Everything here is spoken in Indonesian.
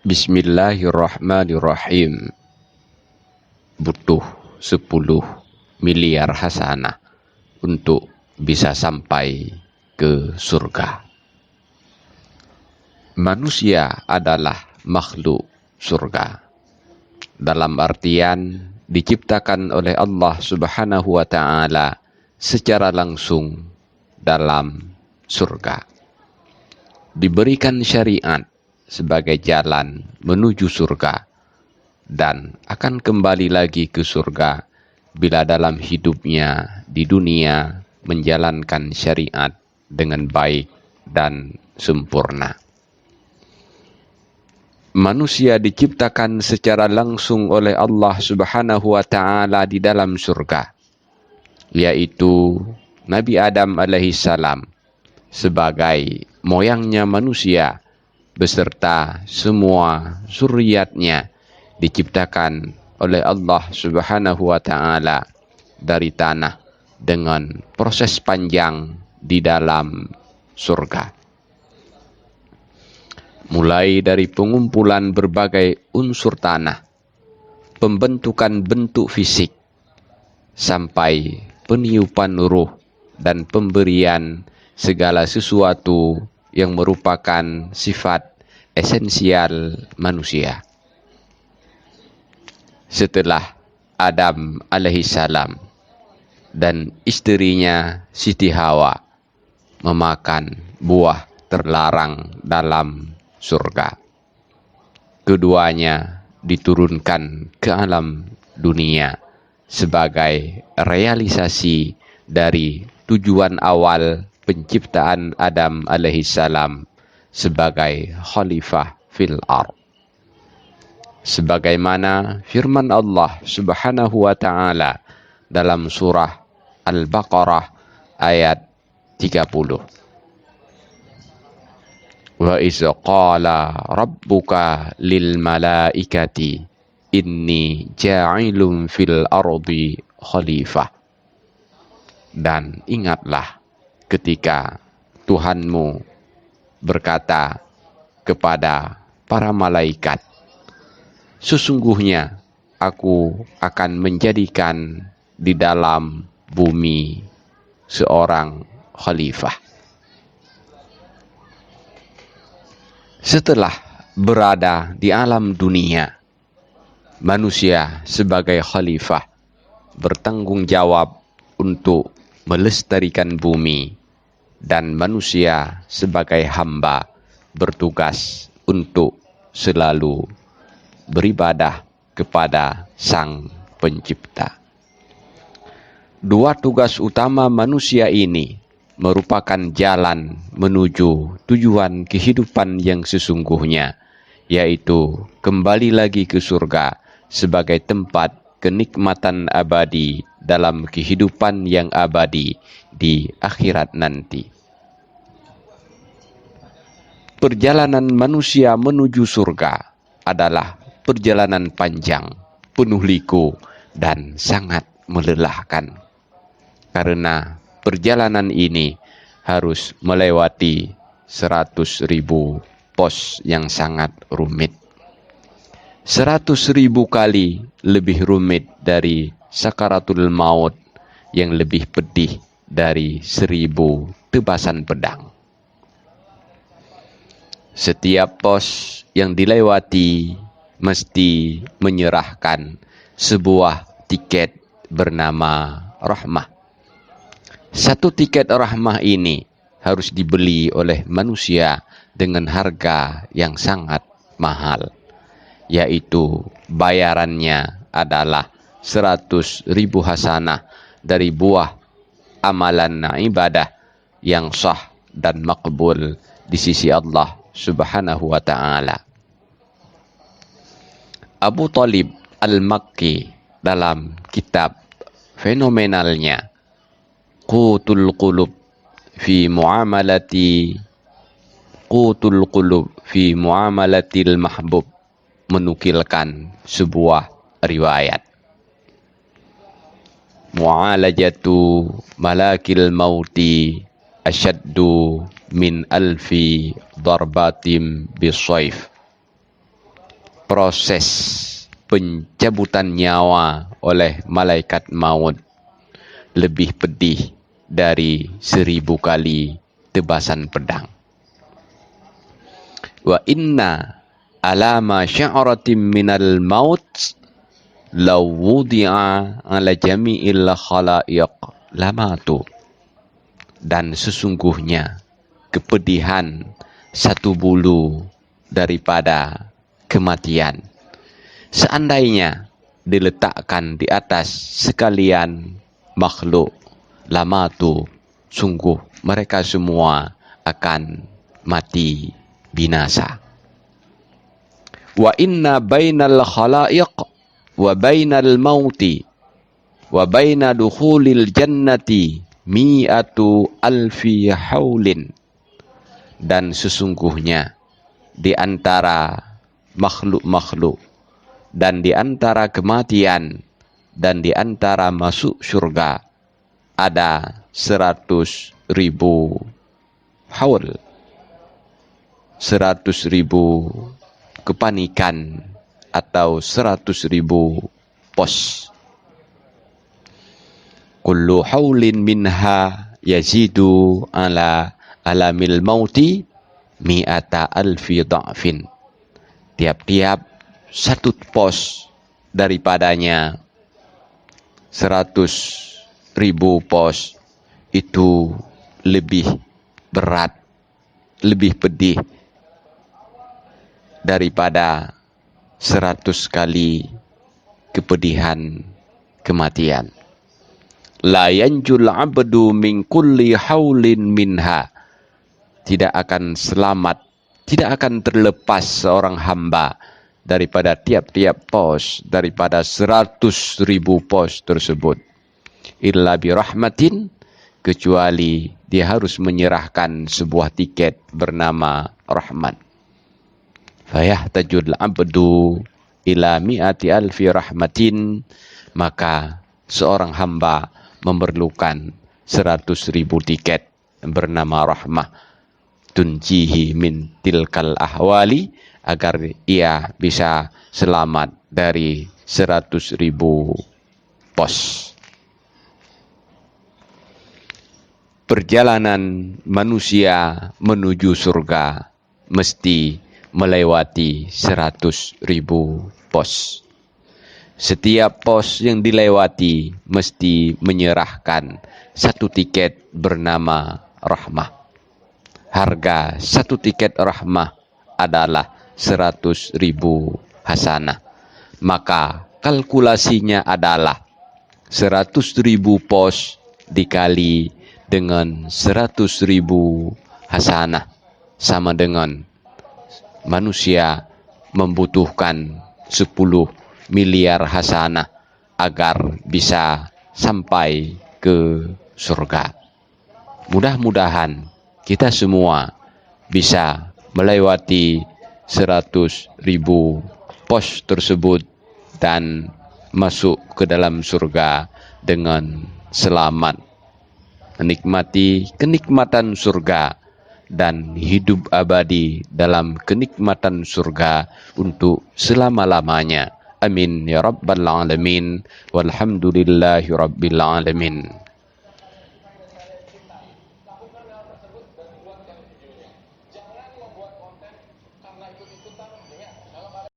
Bismillahirrahmanirrahim. Butuh 10 miliar hasanah untuk bisa sampai ke surga. Manusia adalah makhluk surga. Dalam artian diciptakan oleh Allah Subhanahu wa ta'ala secara langsung dalam surga. Diberikan syariat sebagai jalan menuju surga dan akan kembali lagi ke surga bila dalam hidupnya di dunia menjalankan syariat dengan baik dan sempurna. Manusia diciptakan secara langsung oleh Allah Subhanahu wa ta'ala di dalam surga, yaitu Nabi Adam alaihissalam sebagai moyangnya manusia beserta semua zuriatnya diciptakan oleh Allah Subhanahu wa ta'ala dari tanah dengan proses panjang di dalam surga. Mulai dari pengumpulan berbagai unsur tanah, pembentukan bentuk fisik, sampai peniupan ruh dan pemberian segala sesuatu yang merupakan sifat esensial manusia. Setelah Adam alaihissalam dan istrinya Siti Hawa memakan buah terlarang dalam surga, keduanya diturunkan ke alam dunia sebagai realisasi dari tujuan awal penciptaan Adam alaihissalam sebagai khalifah fil ardh. Sebagaimana firman Allah Subhanahu wa ta'ala dalam surah Al-Baqarah ayat 30. Wa iz qala rabbuka lil malaikati inni ja'ilun fil ardi khalifah. Dan ingatlah ketika Tuhanmu berkata kepada para malaikat, sesungguhnya aku akan menjadikan di dalam bumi seorang khalifah. Setelah berada di alam dunia, manusia sebagai khalifah bertanggung jawab untuk melestarikan bumi, dan manusia sebagai hamba bertugas untuk selalu beribadah kepada Sang Pencipta. Dua tugas utama manusia ini merupakan jalan menuju tujuan kehidupan yang sesungguhnya, yaitu kembali lagi ke surga sebagai tempat kenikmatan abadi dalam kehidupan yang abadi di akhirat nanti. Perjalanan manusia menuju surga adalah perjalanan panjang, penuh liku, dan sangat melelahkan. Karena perjalanan ini harus melewati 100.000 pos yang sangat rumit. 100.000 kali lebih rumit dari sakaratul maut, yang lebih pedih dari 1000 tebasan pedang. Setiap pos yang dilewati mesti menyerahkan sebuah tiket bernama rahmah. Satu tiket rahmah ini harus dibeli oleh manusia dengan harga yang sangat mahal, yaitu bayarannya adalah 100.000 hasanah dari buah amalan ibadah yang sah dan makbul di sisi Allah Subhanahu wa ta'ala. Abu Talib Al-Makki dalam kitab fenomenalnya Qutul Qulub fi muamalatil mahbub menukilkan sebuah riwayat. Mu'alajatu malakil mauti asyaddu min alfi darbatim bisayf. proses pencabutan nyawa oleh malaikat maut lebih pedih dari 1000 kali tebasan pedang. Wa inna alama sya'ratin minal maut law wudi'a ala jami'il khalaiq lamatu. Dan sesungguhnya kepedihan satu bulu daripada kematian, seandainya diletakkan di atas sekalian makhluk, lamatu, sungguh mereka semua akan mati binasa. Wa inna bainal khalaiq wa bainal mauti wa baina dukhulil jannati mi'atu alfi haulin. Dan sesungguhnya di antara makhluk-makhluk dan di antara kematian dan di antara masuk surga ada 100.000 haul, 100.000 kepanikan atau 100.000 pos. Kullu haulin minha yazidu ala alamil mauti mi'ata alfi dha'fin. Tiap-tiap satu pos daripadanya 100.000 pos itu lebih berat, lebih pedih daripada 100 kali kepedihan kematian. La yanjul abdu min kulli haulin minha. Tidak akan selamat, tidak akan terlepas seorang hamba daripada tiap-tiap pos, daripada 100.000 pos tersebut. Illa birahmatin, kecuali dia harus menyerahkan sebuah tiket bernama rahmat. Fayahtajul abdu ila mi'ati alfi rahmatin, maka seorang hamba memerlukan 100.000 tiket bernama rahmah. Tunjihi min tilkal ahwali, agar ia bisa selamat dari 100.000 pos. Perjalanan manusia menuju surga mesti melewati 100.000 pos. Setiap pos yang dilewati mesti menyerahkan satu tiket bernama rahmah. Harga satu tiket rahmah adalah 100.000 hasanah. Maka kalkulasinya adalah 100.000 pos dikali dengan 100.000 hasanah, sama dengan manusia membutuhkan 10 miliar hasanah agar bisa sampai ke surga. Mudah-mudahan kita semua bisa melewati 100.000 pos tersebut dan masuk ke dalam surga dengan selamat, menikmati kenikmatan surga dan hidup abadi dalam kenikmatan surga untuk selama-lamanya. Amin ya rabbal alamin, walhamdulillahi rabbil alamin.